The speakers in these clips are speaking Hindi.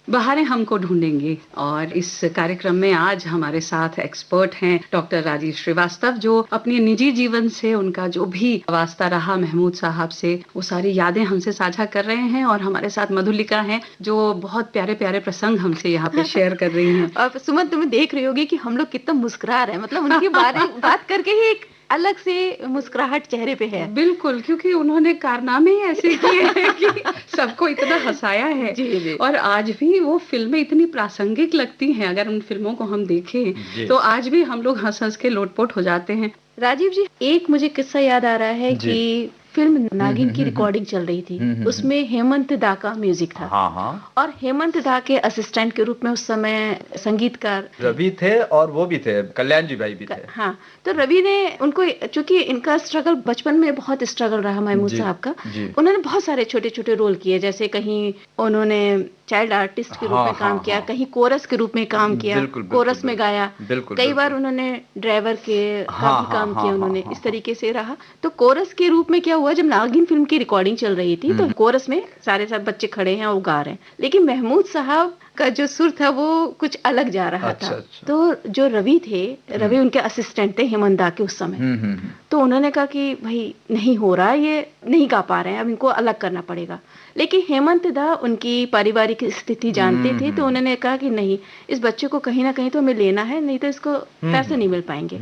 बहारें हमको ढूँढेंगे और इस कार्यक्रम में आज हमारे साथ एक्सपर्ट हैं डॉक्टर राजीव श्रीवास्तव, जो अपने निजी जीवन से उनका जो भी वास्ता रहा महमूद साहब से, वो सारी यादें हमसे साझा कर रहे हैं। और हमारे साथ मधुलिका हैं, जो बहुत प्यारे-प्यारे प्रसंग हमसे यहाँ पे शेयर कर रही हैं। और सुमन, तुम्हें देख रही होगी कि हम लोग कितना मुस्कुरा रहे हैं, मतलब उनके बारे में बात करके ही एक अलग से मुस्कुराहट चेहरे पे है। बिल्कुल, क्योंकि उन्होंने कारनामे ही ऐसे किए हैं कि सबको इतना हँसाया है। जी, जी। और आज भी वो फ़िल्में इतनी प्रासंगिक लगती हैं, अगर उन फ़िल्मों को हम देखें, तो आज भी हम लोग हँस-हँस के लोटपोट हो जाते हैं। राजीव जी, एक मुझे किस्सा याद आ रहा है कि फ़िल्म नागिन की रिकॉर्डिंग चल रही थी। उसमें हेमंत दा का म्यूजिक था। हाँ, हाँ। और हेमंत दा के असिस्टेंट के रूप में उस समय संगीतकार रवि थे और वो भी थे, कल्याण जी भाई भी थे। हाँ, तो रवि ने उनको, चूँकि इनका स्ट्रगल बचपन में बहुत स्ट्रगल रहा महमूद साहब का, उन्होंने बहुत सारे छोटे-छोटे रोल किए, जैसे कहीं उन्होंने चाइल्ड आर्टिस्ट के रूप में काम किया, कहीं कोरस के रूप में काम किया, कोरस में गाया, कई बार उन्होंने ड्राइवर के का भी काम किया उन्होंने, इस तरीके से रहा। तो कोरस के रूप में क्या हुआ, जब नागिन फिल्म की रिकॉर्डिंग चल रही थी, तो कोरस में सारे सब बच्चे खड़े हैं और वो गा रहे हैं, लेकिन महमूद साहब का जो सुर था वो कुछ अलग जा रहा था। तो जो रवि थे, रवि उनके असिस्टेंट थे हेमंत दा के उस समय। तो उन्होंने कहा कि भाई नहीं हो रहा, ये नहीं गा पा रहे हैं, अब इनको अलग करना पड़ेगा। लेकिन हेमंत दा उनकी पारिवारिक स्थिति जानते थे, तो उन्होंने कहा कि नहीं, इस बच्चे को कहीं ना कहीं तो हमें लेना है, नहीं तो इसको पैसे नहीं मिल पाएंगे।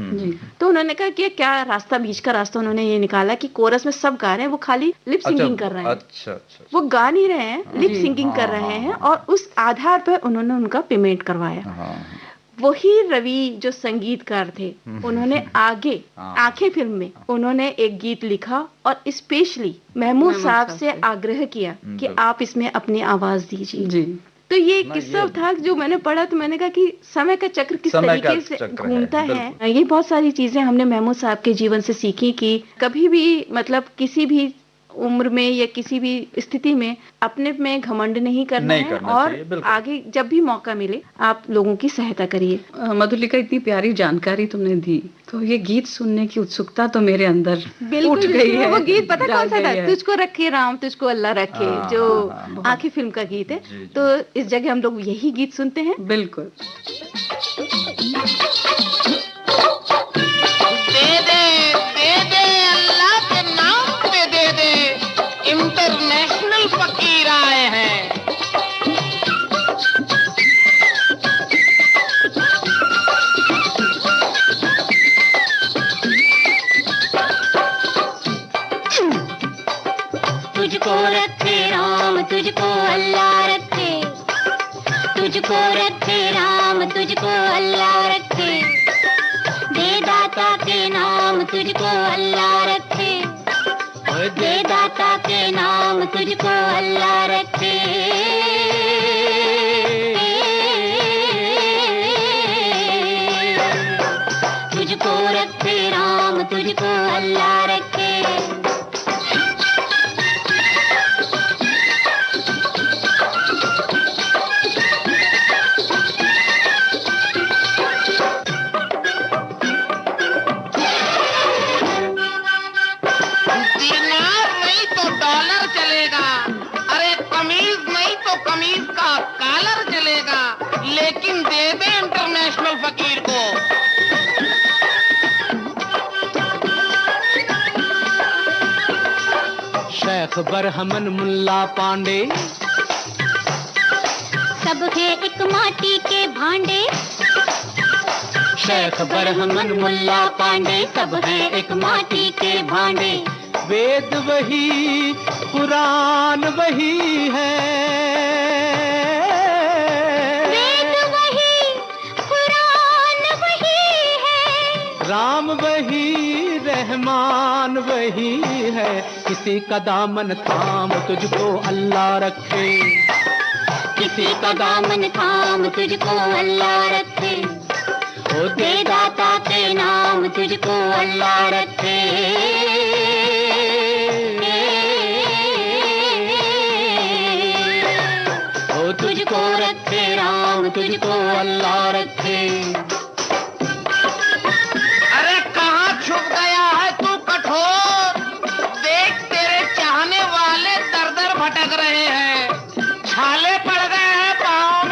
तो उन्होंने कहा कि क्या रास्ता, बीच का रास्ता उन्होंने ये निकाला कि कोरस में सब गा रहे हैं, वो खाली लिप सिंगिंग कर रहे हैं। अच्छा। वो गा नहीं रहे हैं, लिप सिंगिंग कर रहे हैं, और उस आधार पर उन्होंने उनका पेमेंट करवाया। वही रवि जो संगीतकार थे, उन्होंने आगे आंखें फिल्म में उन्होंने एक गीत लिखा और स्पेशली महमूद साहब से आग्रह किया कि आप इसमें अपनी आवाज दीजिए। तो ये किस्सा था जो मैंने पढ़ा, तो मैंने कहा कि समय का चक्र किस तरीके से घूमता है। ये बहुत सारी चीजें हमने महमूद साहब के जीवन से सीखी कि कभी भी, मतलब किसी भी उम्र में या किसी भी स्थिति में अपने में घमंड नहीं करना है, और आगे जब भी मौका मिले आप लोगों की सहायता करिए। मधुलिका, इतनी प्यारी जानकारी तुमने दी, तो ये गीत सुनने की उत्सुकता तो मेरे अंदर उठ गई है। वो गीत पता कौन सा था? तुझको रखे राम तुझको अल्लाह रखे, जो आंखें फिल्म का गीत है। तो इस जगह हम लोग यही गीत सुनते हैं। बिल्कुल। इंटरनेशनल फकीर आए हैं। तुझको रखे राम तुझको अल्लाह रखे, तुझको रखे राम तुझको अल्लाह रखे, दे दाता के नाम तुझको अल्लाह रखे, दे दाता के नाम तुझको अल्लाह रखे। तुझको रखे राम तुझको अल्लाह रखे। कमीज का कॉलर चलेगा, लेकिन दे दे इंटरनेशनल फकीर को। शेख बरहमन मुल्ला पांडे, सब है एक माटी के भांडे। शेख बरहमन मुल्ला पांडे, सब है एक माटी के भांडे। वेद वही कुरान वही है, वेद वही कुरान वही है, राम वही रहमान वही है। किसी का दामन थाम तुझको अल्लाह रखे, किसी का दामन थाम तुझको अल्लाह रखे, ओ दे दाता के नाम तुझको अल्लाह रखे। तुझको रखे राम तुझको अल्लाह रखे। अरे कहाँ छुप गया है तू कठोर, देख तेरे चाहने वाले दर दर भटक रहे हैं, छाले पड़ गए हैं पाँव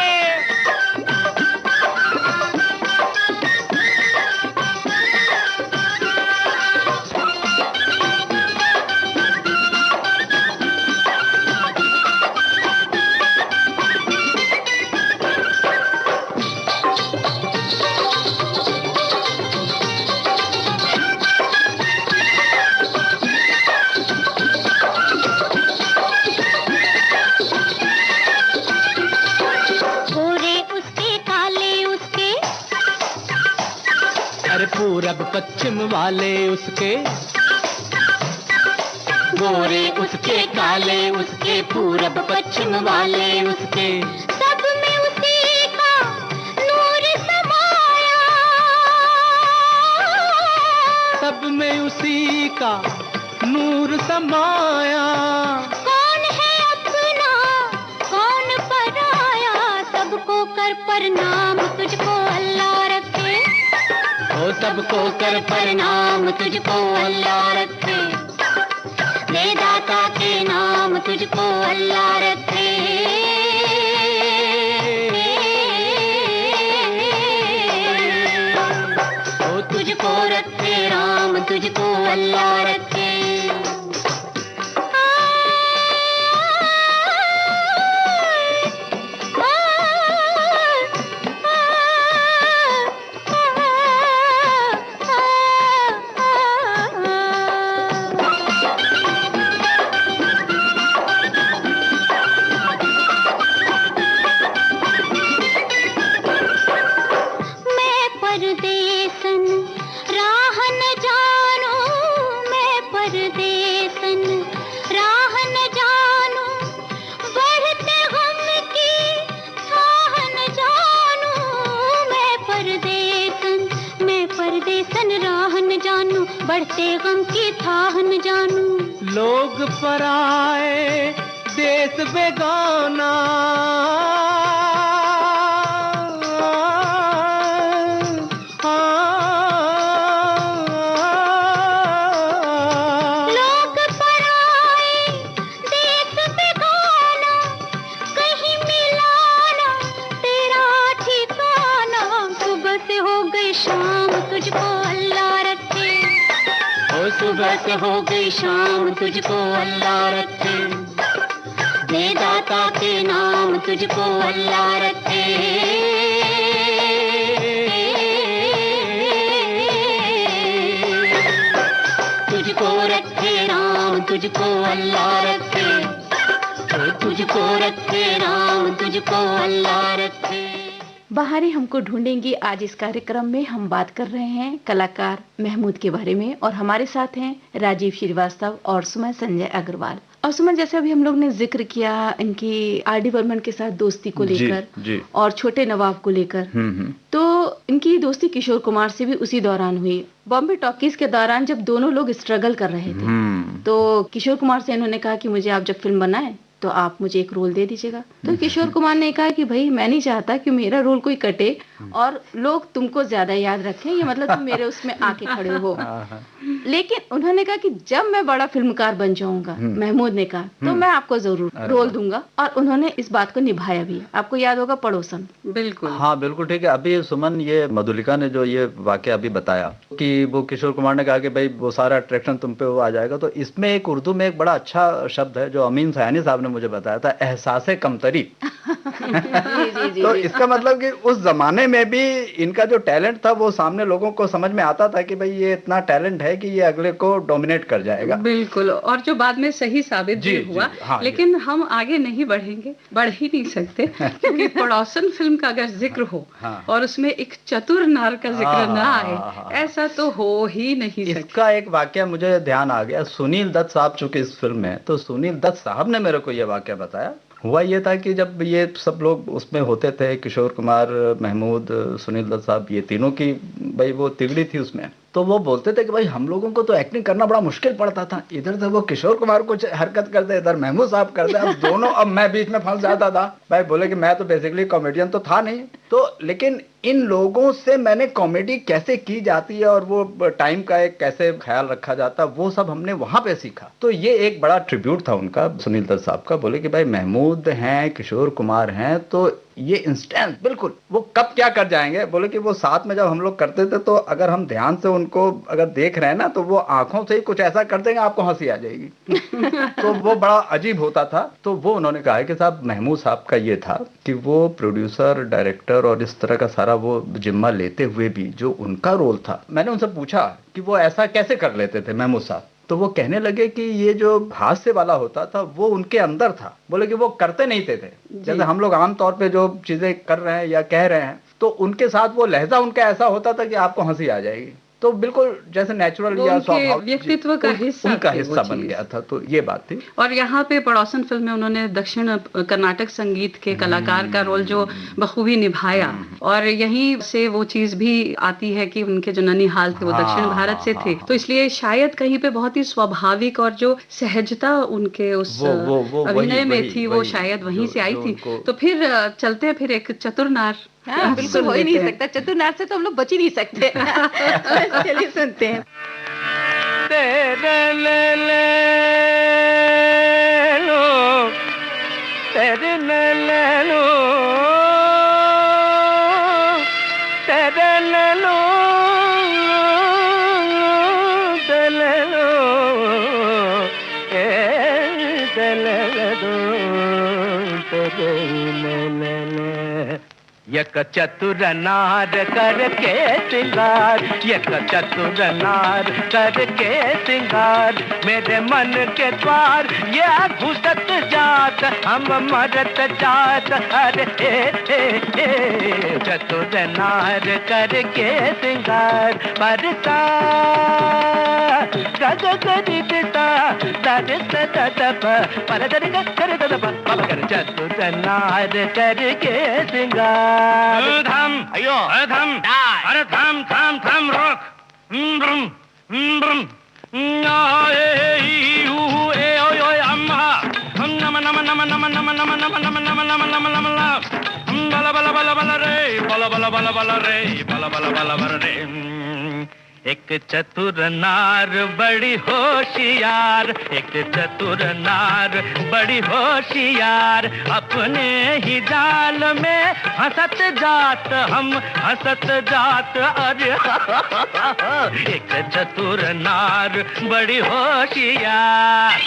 पूरब पश्चिम वाले उसके, गोरे उसके काले उसके पूरब पश्चिम वाले उसके, सब में उसी का नूर समाया, सब में उसी का नूर समाया। कौन है अपना कौन पराया, सबको कर प्रणाम तुझको अल्लाह रखे, ओ सबको कर प्रणाम तुझको अल्लाह रखे, दाता के नाम तुझको अल्लाह रखे। ओ तुझको रखे राम तुझको अल्लाह रखे। बढ़ते गम की थाह न जानू, लोग पराए देश बेगाना, लोग पराए देश बेगाना, कहीं मिलाना तेरा ठिकाना, सुबह से हो गई शाम तुझको अल्लाह रखे, सुबह से हो गई शाम तुझको अल्लाह रखे, दाता के नाम तुझको अल्लाह रखे। तुझको रखे राम तुझको अल्लाह रखे, तुझको रखे राम तुझको अल्लाह रखे। बहारें हमको ढूंढेंगी। आज इस कार्यक्रम में हम बात कर रहे हैं कलाकार महमूद के बारे में, और हमारे साथ हैं राजीव श्रीवास्तव और सुमन संजय अग्रवाल। और सुमन, जैसे अभी हम लोग ने जिक्र किया इनकी आर.डी. बर्मन के साथ दोस्ती को लेकर और छोटे नवाब को लेकर, तो इनकी दोस्ती किशोर कुमार से भी उसी दौरान हुई। बॉम्बे टॉकीज के दौरान जब दोनों लोग स्ट्रगल कर रहे थे, तो किशोर कुमार से इन्होंने कहा कि मुझे आप जब फिल्म बनाएं तो आप मुझे एक रोल दे दीजिएगा। तो किशोर कुमार ने कहा कि भाई मैं नहीं चाहता कि मेरा रोल कोई कटे और लोग तुमको ज्यादा याद रखें, ये मतलब तुम मेरे उसमें आके खड़े हो। लेकिन उन्होंने कहा कि जब मैं बड़ा फिल्मकार बन जाऊंगा, महमूद ने कहा, तो मैं आपको जरूर रोल दूंगा, और उन्होंने इस बात को निभाया भी। आपको याद होगा पड़ोसन। बिल्कुल, हाँ बिल्कुल ठीक है। अभी सुमन, ये मधुलिका ने जो ये वाकया अभी बताया कि वो किशोर कुमार ने कहा कि भाई वो सारा अट्रैक्शन तुम पे वो आ जाएगा, तो इसमें एक उर्दू में एक बड़ा अच्छा शब्द है जो अमीन सयानी साहब ने मुझे बताया था, एहसासे कमतरी। तो इसका मतलब कि उस जमाने में भी इनका जो टैलेंट था वो सामने लोगों को समझ में आता था कि भाई ये इतना टैलेंट है कि ये अगले को डोमिनेट कर जाएगा। बिल्कुल, और जो बाद में सही साबित भी हुआ। हाँ, लेकिन हम आगे नहीं बढ़ेंगे, बढ़ ही नहीं सकते, क्योंकि पड़ोसन फिल्म का अगर जिक्र हो और उसमें एक चतुर नार का जिक्र ना आए, ऐसा तो हो ही नहीं सकता। इसका एक वाकया मुझे ध्यान आ गया। सुनील दत्त साहब चूंकि इस फिल्म में, तो सुनील दत्त साहब ने मेरे को ये वाकया बताया। हुआ ये था कि जब ये सब लोग उसमें होते थे, किशोर कुमार, महमूद, सुनील दत्त साहब, ये तीनों की भाई वो तिगड़ी थी उसमें, तो वो बोलते थे कि भाई हम लोगों को तो एक्टिंग करना बड़ा मुश्किल पड़ता था। इधर से वो किशोर कुमार कुछ हरकत करते, इधर महमूद साहब करते, अब दोनों, अब मैं बीच में फंस जाता था। भाई बोले कि मैं तो बेसिकली कॉमेडियन तो था नहीं, तो लेकिन इन लोगों से मैंने कॉमेडी कैसे की जाती है और वो टाइम का एक कैसे ख्याल रखा जाता, वो सब हमने वहां पे सीखा। तो ये एक बड़ा ट्रिब्यूट था उनका, सुनील दत्त साहब का। बोले कि भाई महमूद हैं, किशोर कुमार हैं, तो ये इंस्टेंट बिल्कुल वो कब क्या कर जाएंगे। बोले कि वो साथ में जब हम लोग करते थे, तो अगर हम ध्यान से उनको अगर देख रहे हैं ना, तो वो आंखों से ही कुछ ऐसा कर देंगे, आपको हंसी आ जाएगी। तो वो बड़ा अजीब होता था। तो वो उन्होंने कहा है कि साहब महमूद साहब का ये था कि वो प्रोड्यूसर, डायरेक्टर और इस तरह का सारा वो जिम्मा लेते हुए भी जो उनका रोल था, मैंने उनसे पूछा कि वो ऐसा कैसे कर लेते थे महमूद साहब, तो वो कहने लगे कि ये जो हास्य वाला होता था वो उनके अंदर था। बोले कि वो करते नहीं थे जैसे हम लोग आमतौर पे जो चीजें कर रहे हैं या कह रहे हैं, तो उनके साथ वो लहजा उनका ऐसा होता था कि आपको हंसी आ जाएगी। तो बिल्कुल जैसे नेचुरल या स्वाभाविक व्यक्तित्व का हिस्सा, उनका हिस्सा बन गया था। तो ये बात थी। और यहाँ पे पड़ोसन फिल्म में उन्होंने दक्षिण कर्नाटक संगीत के कलाकार का रोल जो बखूबी निभाया, और यहीं से वो चीज भी आती है कि उनके जो ननिहाल थे वो दक्षिण भारत से थे, तो इसलिए शायद कहीं पे बहुत ही स्वाभाविक और जो सहजता उनके उस अभिनय में थी वो शायद वहीं से आई थी। तो फिर चलते फिर एक चतुर नार। हाँ, बिल्कुल हो ही नहीं सकता, चतुर नार से तो हम लोग बच ही नहीं सकते। चलिए सुनते हैं। तेरे ले लो, तेरे ले लो, तेरे ले लो, तेरे लो, तेरे लो, तेरे ले। एक चतुर नार करके सिंगार, एक चतुर नार करके सिंगार, मेरे मन के द्वार ये घुसत जात, हम मरत जात, अरे चतुर नार करके सिंगार, बरसा गग गदिता दरस ददप पर दर कर ददप बाबा कर, चतुर नार करके सिंगार। थम, अयो थम, अरे थम थम थम, रोक। अम्मा नम नम नम नम नम नम नम नम नम नम नम नम बला बला बला बला रे, बला बला बला बला रे, बला बला बला बला रे। एक चतुर नार बड़ी होशियार, एक चतुर नार बड़ी होशियार, अपने ही जाल में हंसत जात, हम हंसत जात, अरे एक चतुर नार बड़ी होशियार।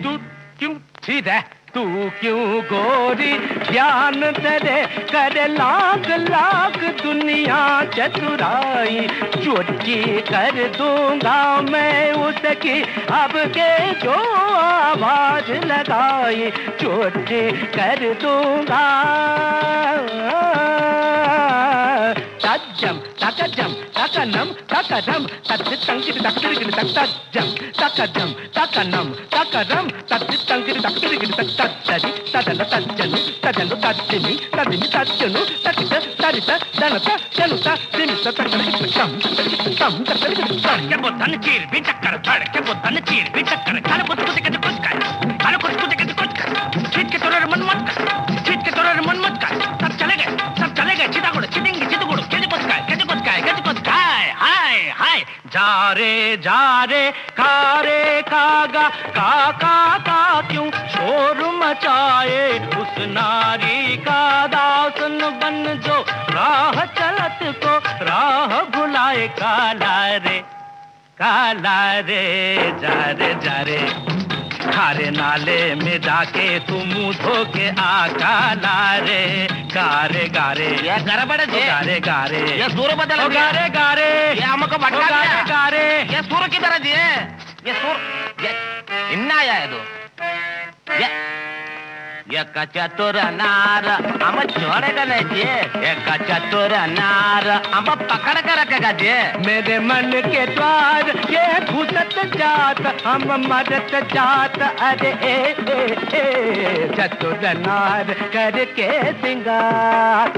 तू क्यों सीधा, तू क्यों गोरी ज्ञान तेरे कर लाख लाख दुनिया चतुराई, चोटी कर दूंगा मैं उसकी अब के जो आवाज लगाई, चोटी कर दूंगा। तजम तकजम तकनम तकदम तत्तंगिर तक्तिरिगिर तत्तजम तकजम तकनम तकदम तत्तंगिर तक्तिरिगिर तत्तजि तदल तज्जनु तदनु तज्जिनि तदिनि तज्जनु ततित तरित दनत जनुत दिमित तकरिगिर तम तकरिगिर तम के बोतन चीर भी टक्कर धड़ के बोतन चीर भी टक्कर, काले बुत कुछ के कुछ कर, काले कुछ के कुछ कर, छीट के तोरे मन मत कर, छीट के तोरे मन मत कर, सब चले गए चिता गुड़ चिटिंग चित गुड़ के कुछ काय हाय हाय, जा रे कागा का क्यों शोर मचाए, उस नारी का दासन बन जो राह चलत को राह भुलाए, काला रे जा रे खारे नाले में जाके तू मुंह धो के आ, काला रे गारे ये गड़बड़ जे गारे ये सूर बदल गारे ये हमको भटका दिया, गारे ये सूर की तरह दिए, ये सूर ये इन्ना आया है तो ये चतुर नार हम छोड़ेगा नहीं जी, एक चतुर नार हम पकड़ कर रखेगा जी, मेरे मन के द्वार ये घुसत जात, हम मरत जात, अरे चतुर नार करके सिंगार।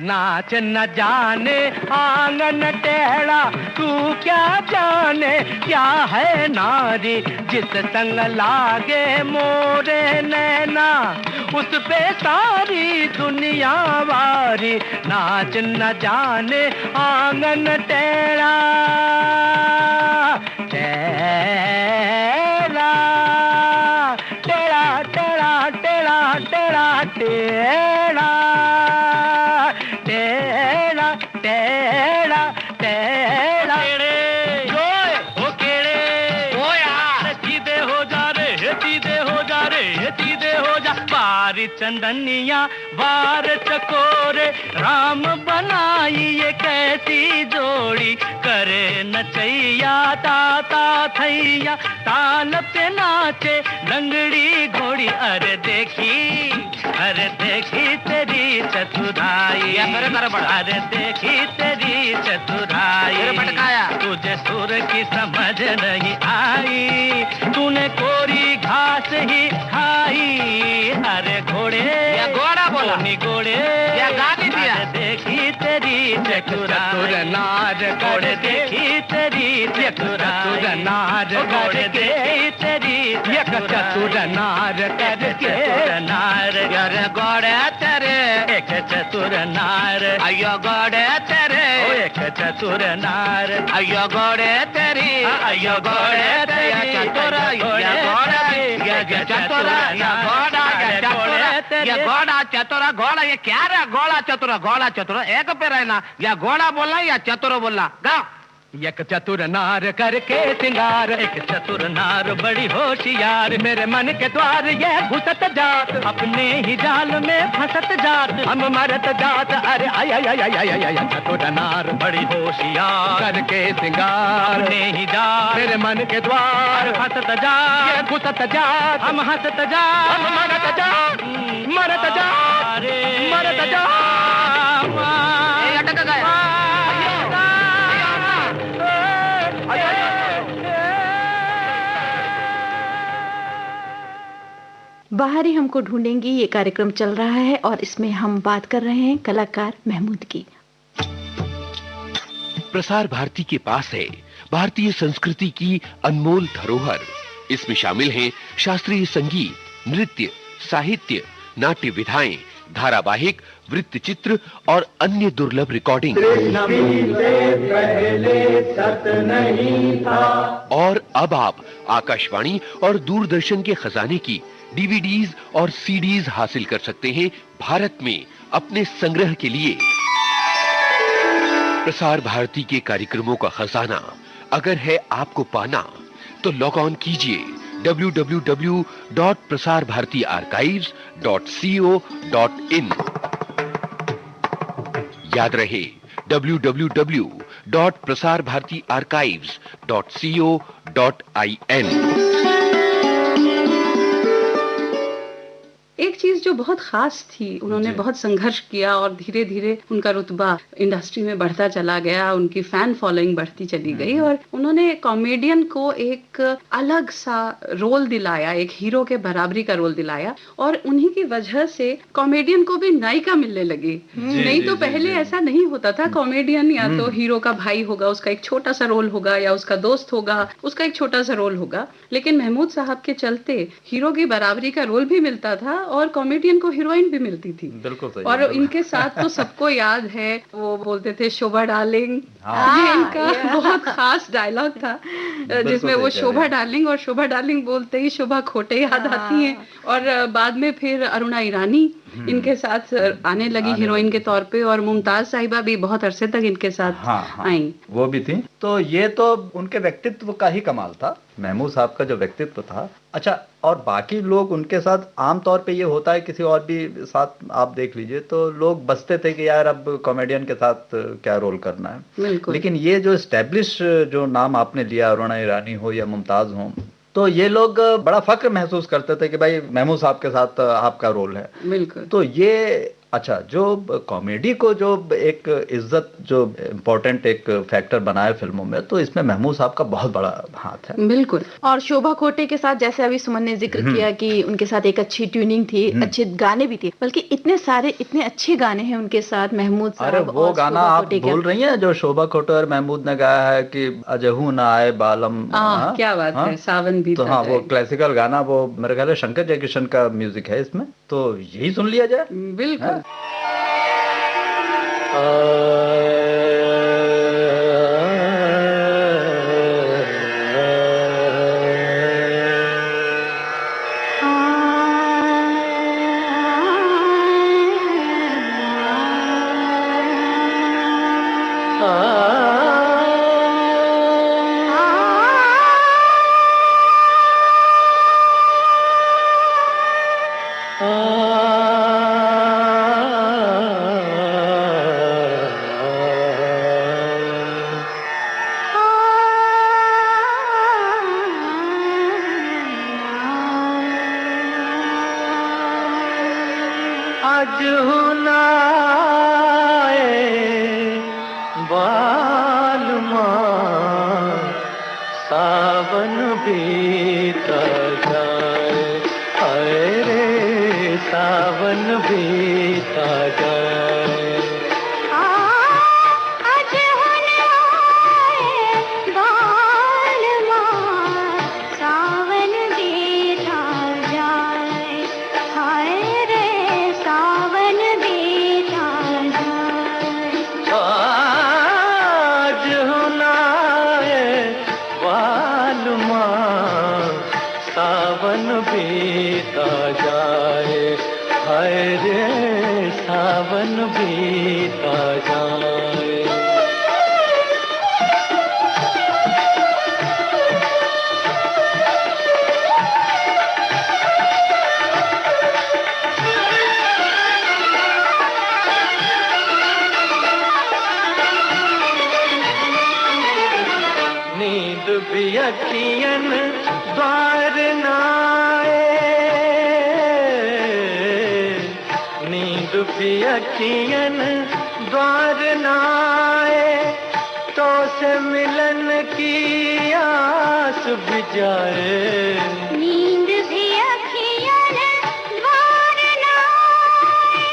नाच न जाने आंगन टेढ़ा, तू क्या जाने क्या है नारी, जिस संग लागे मोरे नैना उस पे सारी दुनिया वारी, नाच न जाने आंगन टेढ़ा टेढ़ा टेढ़ा टेढ़ा टेढ़ा टेढ़ा टेढ़ा टेढ़ा टेढ़ा टेढ़ा, ओ केड़े ओ यार सीधे हो जा रे चंदनिया वार चकोरे राम बनाई ये कैसी जोड़ी करे नचैया ताता थैया ताल पे नाचे लंगड़ी घोड़ी अरे देखी तेरी चतुराई अरे देखी तेरी चतुराई तुझे सुर की समझ नहीं आई तूने कोरी घास ही खाई अरे घोड़े या घोड़ा बोला नी घोड़े या गाली दिया देखी तेरी चतुर नार घोड़े देखी तेरी चतुर नार घोड़े देखी तेरी चतुर नार करके नार यार घोड़े तेरे एक चतुर नार अयो घोड़े तेरे एक चतुर नार अयो घोड़े तेरी अयो घोड़े तेरी चतुर या घोड़ा या चतुर या घोड़ा या घोड़ा चतुर घोड़ा ये क्या है घोड़ा चतुर एक पे रहना या घोड़ा बोलना या चतुर बोलना गाओ एक चतुर नार करके सिंगार एक चतुर नार बड़ी होशियार मेरे मन के द्वार ये घुसत जात अपने ही जाल में फंसत जात हम मरत जात अरे आय आय आय आय आय आय चतुर नार बड़ी होशियार करके सिंगार अपने ही जाल मेरे मन के द्वार फंसत जात ये घुसत जात हम हंसत जात हम मरत जात मरत जात मरत जात अटक गया बाहर ही हमको ढूंढेंगी ये कार्यक्रम चल रहा है और इसमें हम बात कर रहे हैं कलाकार महमूद की। प्रसार भारती के पास है भारतीय संस्कृति की अनमोल धरोहर। इसमें शामिल हैं शास्त्रीय संगीत, नृत्य, साहित्य, नाट्य विधाएं, धारावाहिक, वृत्तचित्र और अन्य दुर्लभ रिकॉर्डिंग। और अब आप आकाशवाणी और दूरदर्शन के खजाने की डीवीडीज और सीडीज हासिल कर सकते हैं भारत में अपने संग्रह के लिए। प्रसार भारती के कार्यक्रमों का खजाना अगर है आपको पाना तो लॉग ऑन कीजिए www.prasarbhartiarchives.co.in। याद रहे www.prasarbhartiarchives.co.in। एक चीज जो बहुत खास थी, उन्होंने बहुत संघर्ष किया और धीरे धीरे उनका रुतबा इंडस्ट्री में बढ़ता चला गया, उनकी फैन फॉलोइंग बढ़ती चली गई और उन्होंने कॉमेडियन को एक अलग सा रोल दिलाया, एक हीरो के बराबरी का रोल दिलाया और उन्हीं की वजह से कॉमेडियन को भी नायिका मिलने लगी। नहीं तो पहले ऐसा नहीं होता था, कॉमेडियन या तो हीरो का भाई होगा, उसका एक छोटा सा रोल होगा, या उसका दोस्त होगा, उसका एक छोटा सा रोल होगा। लेकिन महमूद साहब के चलते हीरो की बराबरी का रोल भी मिलता था और कॉमेडियन को हीरोइन भी मिलती थी। बिल्कुल सही। और इनके साथ तो सबको याद है, वो बोलते थे शोभा डार्लिंग। ये इनका बहुत खास डायलॉग था जिसमें वो शोभा डार्लिंग और शोभा डार्लिंग बोलते ही शोभा खोटे याद आती हैं। और बाद में फिर अरुणा ईरानी इनके साथ आने लगी हीरोइन के तौर पे और मुमताज साहिबा भी बहुत अरसे तक इनके साथ आई। वो भी थी। तो ये तो उनके व्यक्तित्व का ही कमाल था, महमूद साहब का जो व्यक्तित्व था। अच्छा, और बाकी लोग उनके साथ आमतौर पे ये होता है, किसी और भी साथ आप देख लीजिए तो लोग बसते थे कि यार अब कॉमेडियन के साथ क्या रोल करना है। लेकिन ये जो एस्टेब्लिश जो नाम आपने लिया, अरुणा ईरानी हो या मुमताज हो, तो ये लोग बड़ा फक्र महसूस करते थे कि भाई महमूद साहब के साथ आपका रोल है। बिल्कुल। तो ये अच्छा, जो कॉमेडी को जो एक इज्जत, जो इम्पोर्टेंट एक फैक्टर बनाया फिल्मों में, तो इसमें महमूद साहब का बहुत बड़ा हाथ है। बिल्कुल। और शोभा खोटे के साथ, जैसे अभी सुमन ने जिक्र किया कि उनके साथ एक अच्छी ट्यूनिंग थी, अच्छे गाने भी थे, बल्कि इतने सारे इतने अच्छे गाने हैं उनके साथ महमूद साहब। अरे वो गाना आप भूल रही हैं जो शोभा खोटे और महमूद ने गाया है कि अजहू ना आए बालम। क्या बात है, सावन भी। तो हाँ, वो क्लासिकल गाना, वो मेरे ख्याल है शंकर जयकिशन का म्यूजिक है इसमें, तो यही सुन लिया जाए। बिल्कुल। आ सावन बीता जाए, हाय रे सावन बीता जाए। सावन बीता जाए। नींद भी अखियन द्वार नाए, नींद भी अखियन द्वार नाए, तो से मिलन की आस भी जाए। नींद भी अखियन द्वार नाए,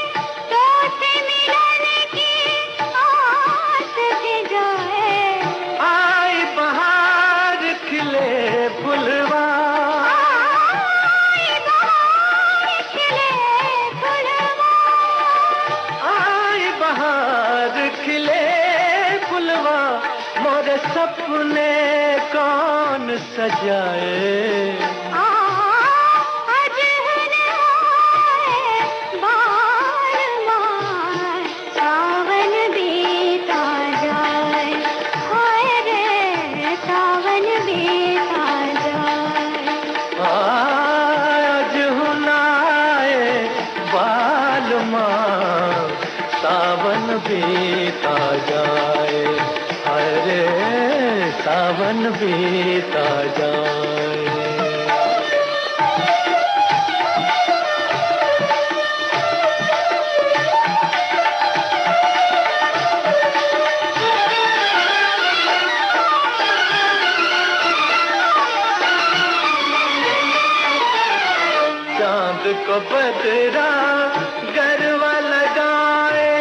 तो से मिलन की आस भी जाए। आई बहार खिले फुलवा, मोरे सपने कौन सजाए। आज बार मार सावन बीता जाए, हाय रे सावन बीता जाए। आज हुनाए बाल माँ सावन बीता जाए, अरे सावन बीता जाए। चांद को बदरा गरवा लगाए,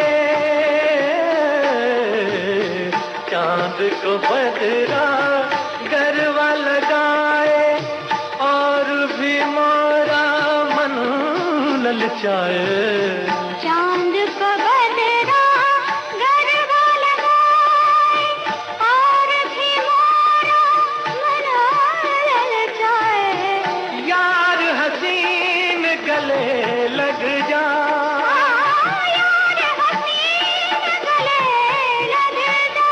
चांद को बदरा गरवा लगाए, और भी मोरा मन ललचाए। चांद को बदरा गरबा लगाए, और भी मोरा मन ललचाए। यार हसीन गले लग जा, यार हसीन गले लग जा,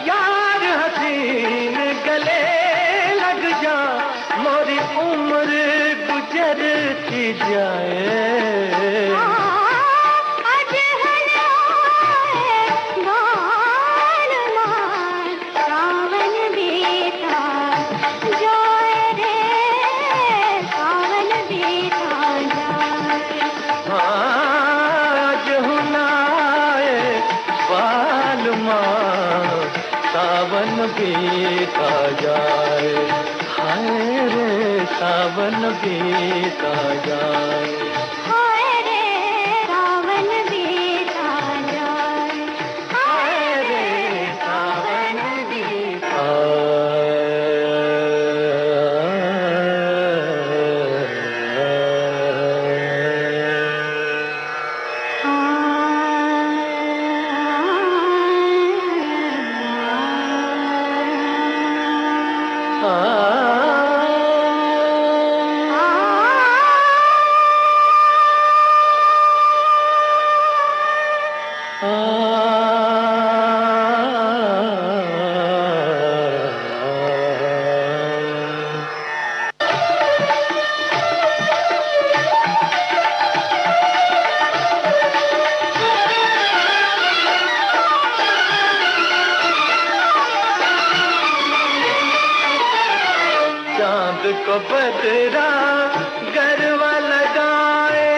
यार हसीन गले लग जा, मोरी उम्र गुजरती जाए। आज बाल मार सावन बीता जाए रे, सावन बीता जाए। आज हुनाए बाल माँ सावन बीता जाए, हाय रे सावन बीता जाए। हाय रे सावन बीता जाए, हाय रे सावन बीता चांद को बदरा गरवा लगाए,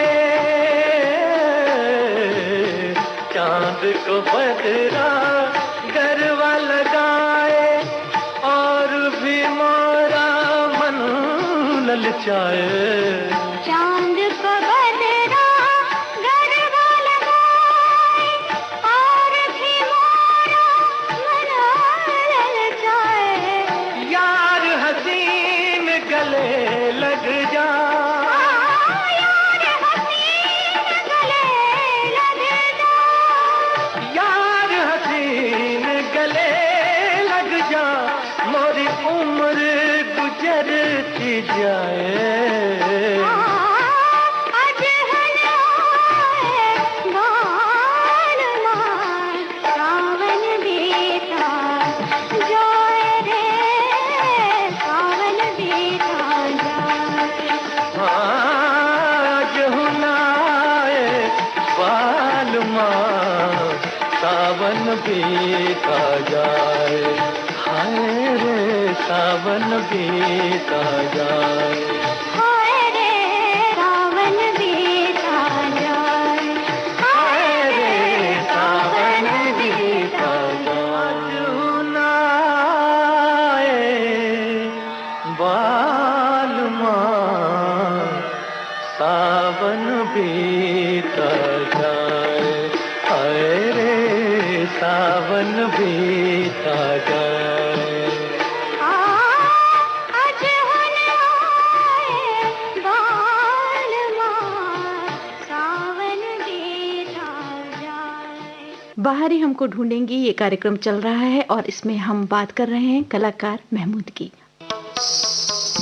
चांद को बदरा गरवा लगाए, और भी ललचाए, चांद को बदरा गरबा लगाए और भी मोरा मना ललचाए। यार हसीन गले लग जा, यार हसीन गले लग जा, यार हसीन गले लग जा, मोरी उम्र गुजरती जाए। आज हनाए बाल मार सावन बीता जाए रे, सावन बीता जाए। आज हुनाए बाल माँ सावन बीता जाए, हाय रे सावन बीता जाए। हाय रे सावन बीता जाए, हाय रे सावन बीता जाए। हुनाए बाल माँ सावन बीता जाए, हाय रे सावन बीता जाए। आज हुनाए बाल मार सावन बीता जाए। बाहर ही हमको ढूंढेंगी ये कार्यक्रम चल रहा है और इसमें हम बात कर रहे हैं कलाकार महमूद की।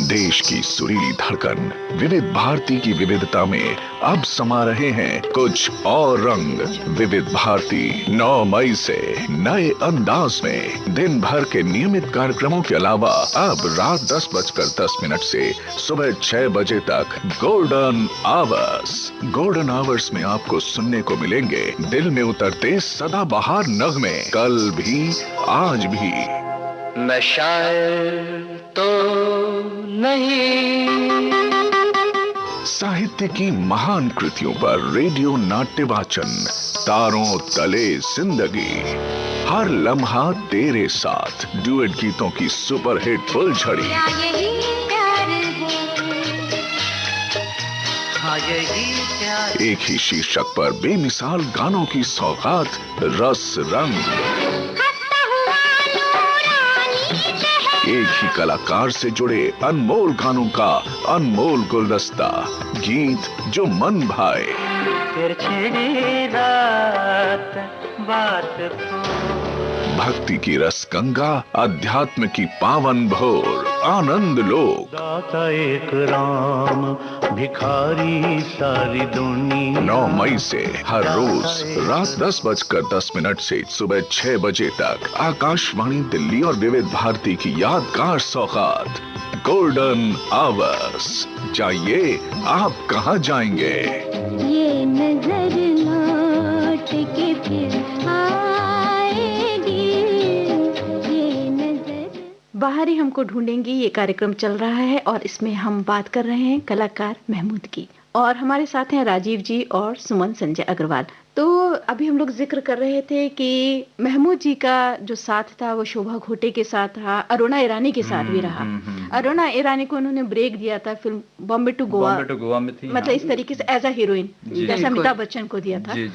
देश की सुरीली धड़कन विविध भारती की विविधता में अब समा रहे हैं कुछ और रंग। विविध भारती 9 मई से नए अंदाज में दिन भर के नियमित कार्यक्रमों के अलावा अब रात 10:10 से सुबह 6 बजे तक गोल्डन आवर्स। गोल्डन आवर्स में आपको सुनने को मिलेंगे दिल में उतरते सदाबहार नगमे, कल भी आज भी। मैं शायर तो नहीं, साहित्य की महान कृतियों पर रेडियो नाट्य वाचन, तारों तले जिंदगी, हर लम्हा तेरे साथ, डुएट गीतों की सुपरहिट फुलझड़ी, क्या यही प्यार है? हाँ यही प्यार। एक ही शीर्षक पर बेमिसाल गानों की सौगात, रस रंग, हंसता हुआ नूरानी शहर, एक ही कलाकार से जुड़े अनमोल गानों का अनमोल गुलदस्ता, गीत जो मन भाए। तिरछी रात बात भक्ति की रस गंगा, अध्यात्म की पावन भोर, आनंद लोग। दाता एक राम भिखारी सारी दुनिया। 9 मई से हर रोज रात 10:10 से सुबह 6 बजे तक आकाशवाणी दिल्ली और विविध भारती की यादगार सौगात, गोल्डन आवर्स। जाइए, आप कहाँ जाएंगे? ये नजर लौट के फिर आएगी, ये नजर। बाहर ही हमको ढूंढेंगी ये कार्यक्रम चल रहा है और इसमें हम बात कर रहे हैं कलाकार महमूद की, और हमारे साथ हैं राजीव जी और सुमन संजय अग्रवाल। तो अभी हम लोग जिक्र कर रहे थे कि महमूद जी का जो साथ था वो शोभा घोटे के साथ था, अरुणा ईरानी के साथ भी रहा। अरुणा ईरानी को उन्होंने ब्रेक दिया था फिल्म बॉम्बे टू गोवा में थी, मतलब इस तरीके से एज अ हीरोइन, जैसा अमिताभ बच्चन को दिया था। जी।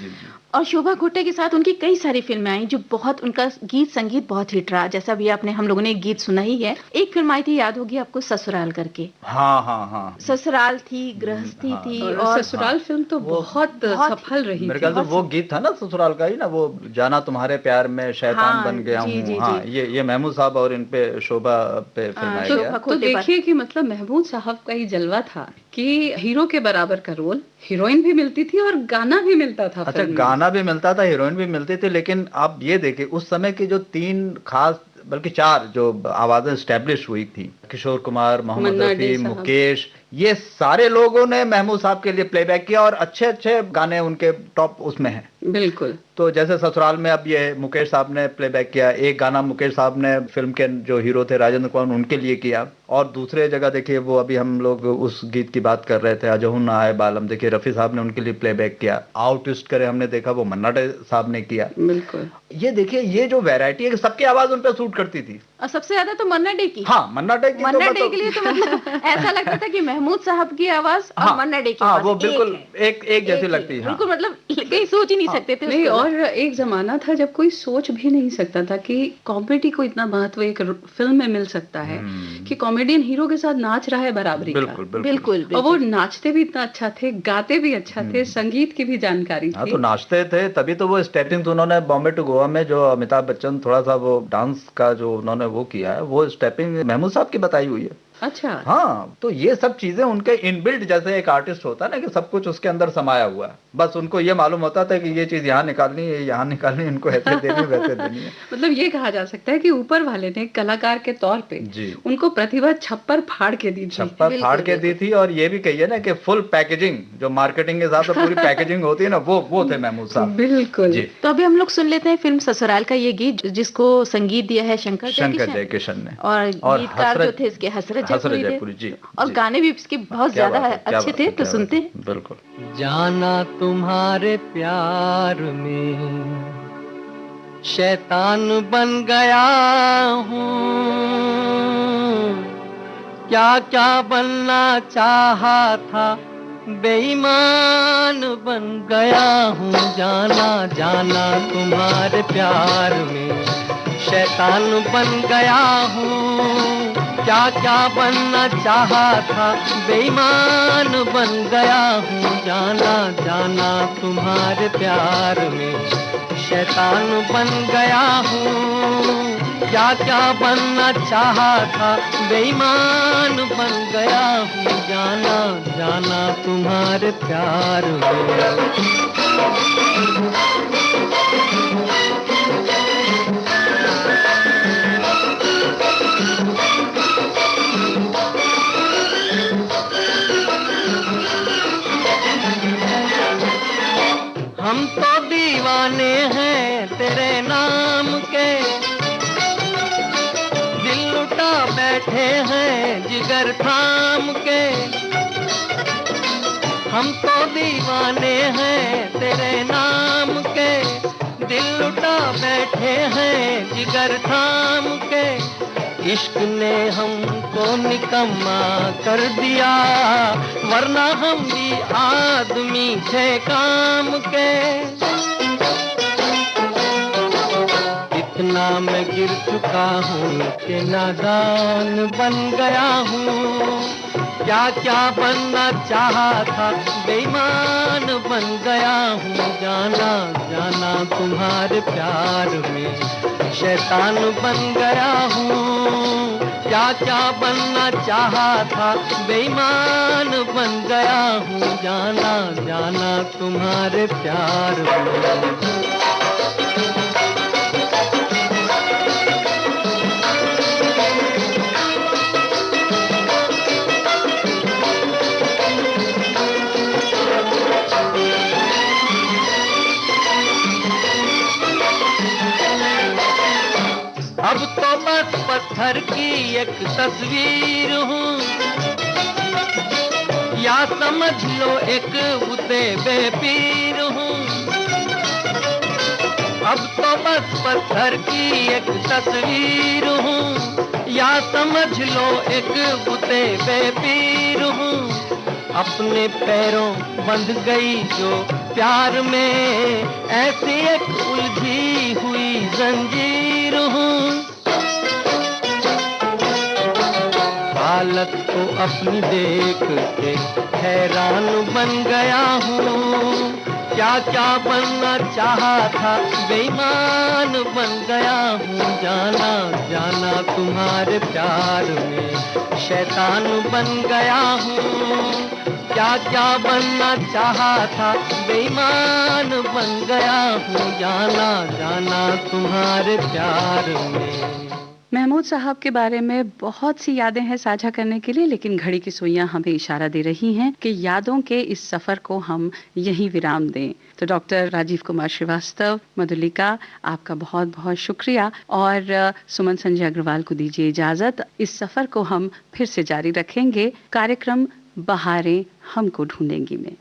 और शोभा घोटे के साथ उनकी कई सारी फिल्में आई जो बहुत, उनका गीत संगीत बहुत हिट रहा, जैसा भी आपने हम लोगों ने एक गीत सुना ही है। एक फिल्म आई थी, याद होगी आपको, ससुराल करके। हाँ। ससुराल थी, गृहस्थी थी, और ससुराल फिल्म तो बहुत सफल रही। मेरे ख्याल से वो गीत था ना ससुराल का ही ना, वो जाना तुम्हारे प्यार में शैतान बन गया हूँ। हाँ, ये महमूद साहब और इन पे शोभा पे फिल्माया गया। तो देखिए कि मतलब महमूद साहब का ही जलवा था कि हीरो के बराबर का रोल, हीरोइन भी मिलती थी और गाना भी मिलता था। अच्छा, गाना भी मिलता था, हीरोइन भी मिलती थी, लेकिन आप ये देखिए उस समय की जो 3 खास बल्कि 4 जो आवाजें स्टैब्लिश हुई थी, किशोर कुमार, मोहम्मद रफी, मुकेश, ये सारे लोगों ने महमूद साहब के लिए प्लेबैक किया और अच्छे अच्छे गाने उनके टॉप उसमें हैं। बिल्कुल। तो जैसे ससुराल में अब ये मुकेश साहब ने प्लेबैक किया, एक गाना मुकेश साहब ने फिल्म के जो हीरो थे राजेंद्र कुमार उनके लिए किया, और दूसरे जगह देखिए वो अभी हम लोग उस गीत की बात कर रहे थे, अजहू ना आए बालम, देखिए रफी साहब ने उनके लिए प्लेबैक किया। आउट ट्विस्ट करे हमने देखा, वो मन्ना डे साहब ने किया। बिल्कुल। ये देखिए ये जो वैरायटी है, सबकी आवाज उन पर सूट करती थी। सबसे ज्यादा तो मन्ना डे की। हाँ, मन्ना डे की मन्ना डे के लिए तो मतलब ऐसा लगता था कि महमूद साहब की आवाज और मन्ना डे की आवाज वो बिल्कुल एक जैसी लगती है। बिल्कुल, मतलब कहीं सोच ही नहीं सकते थे नहीं, और एक जमाना था जब कोई सोच भी नहीं सकता था कि कॉमेडी को इतना महत्व एक फिल्म में मिल सकता है कि कॉमेडियन हीरो के साथ नाच रहा है बराबरी का। बिल्कुल। और वो नाचते भी इतना अच्छा थे, गाते भी अच्छा थे, संगीत की भी जानकारी थी। तो नाचते थे, तभी तो वो स्टेपिंग तो उन्होंने बॉम्बे टू गोवा में जो अमिताभ बच्चन थोड़ा सा वो डांस का जो उन्होंने वो किया है, वो स्टेपिंग महमूद साहब की बताई हुई है। अच्छा। हाँ, तो ये सब चीजें उनके इनबिल्ट, जैसे एक आर्टिस्ट होता है ना कि सब कुछ उसके अंदर समाया हुआ है, बस उनको ये मालूम होता था कि ये चीज यहाँ निकालनी है, यहाँ निकालनी है, इनको ऐसे देनी है, वैसे देनी है। मतलब ये कहा जा सकता है कि ऊपर वाले ने कलाकार के तौर पे उनको प्रतिभा छप्पर फाड़ के दी थी। छप्पर फाड़ के दी थी, और ये भी कहिए ना कि फुल पैकेजिंग, जो मार्केटिंग के साथ पूरी पैकेजिंग होती है ना, वो थे महमूद साहब। बिल्कुल। तो अभी हम लोग सुन लेते हैं फिल्म ससुराल का ये गीत, जिसको संगीत दिया है शंकर जयकिशन ने, और गीतकार जो थे इसके हसरत जयपुरी जी, और गाने भी इसके बहुत ज्यादा अच्छे थे। तो सुनते हैं। बिल्कुल। जाना तुम्हारे प्यार में शैतान बन गया हूँ, क्या क्या बनना चाहा था बेईमान बन गया हूँ। जाना जाना तुम्हारे प्यार में शैतान बन गया हूँ, क्या क्या बनना चाहा था बेईमान बन गया हूँ। जाना जाना तुम्हारे प्यार में शैतान बन गया हूँ, क्या क्या बनना चाहा था बेईमान बन गया हूँ। जाना जाना तुम्हारे प्यार में। हम तो दीवाने हैं तेरे नाम के, दिल लुटा बैठे हैं जिगर थाम के। हम तो दीवाने हैं तेरे नाम के, दिल लुटा बैठे हैं जिगर थाम के। इश्क ने हमको निकम्मा कर दिया, वरना हम भी आदमी थे काम के। इतना मैं गिर चुका हूँ कि नादान बन गया हूँ, क्या क्या बनना चाहा था बेईमान बन गया हूँ। जाना जाना तुम्हारे प्यार में शैतान बन गया हूँ, क्या क्या बनना चाहा था बेईमान बन गया हूँ। जाना जाना तुम्हारे प्यार में। अब तो बस पत्थर की एक तस्वीर हूँ, या समझ लो एक बुते बेपीर हूँ। अब तो बस पत्थर की एक तस्वीर हूँ, या समझ लो एक बुते बेपीर हूँ। अपने पैरों बंध गई जो प्यार में, ऐसी एक उलझी हुई जंजीर हूँ। हालत तो अपनी देख के हैरान बन गया हूँ, क्या क्या बनना चाहा था बेईमान बन गया हूँ। जाना जाना तुम्हारे प्यार में शैतान बन गया हूँ, क्या क्या बनना चाहा था बेईमान बन गया हूँ। जाना जाना तुम्हारे प्यार में। महमूद साहब के बारे में बहुत सी यादें हैं साझा करने के लिए, लेकिन घड़ी की सुइयां हमें इशारा दे रही हैं कि यादों के इस सफर को हम यहीं विराम दें। तो डॉक्टर राजीव कुमार श्रीवास्तव, मधुलिका, आपका बहुत बहुत शुक्रिया, और सुमन संजय अग्रवाल को दीजिए इजाजत। इस सफर को हम फिर से जारी रखेंगे कार्यक्रम बहारें हमको ढूंढेंगी में।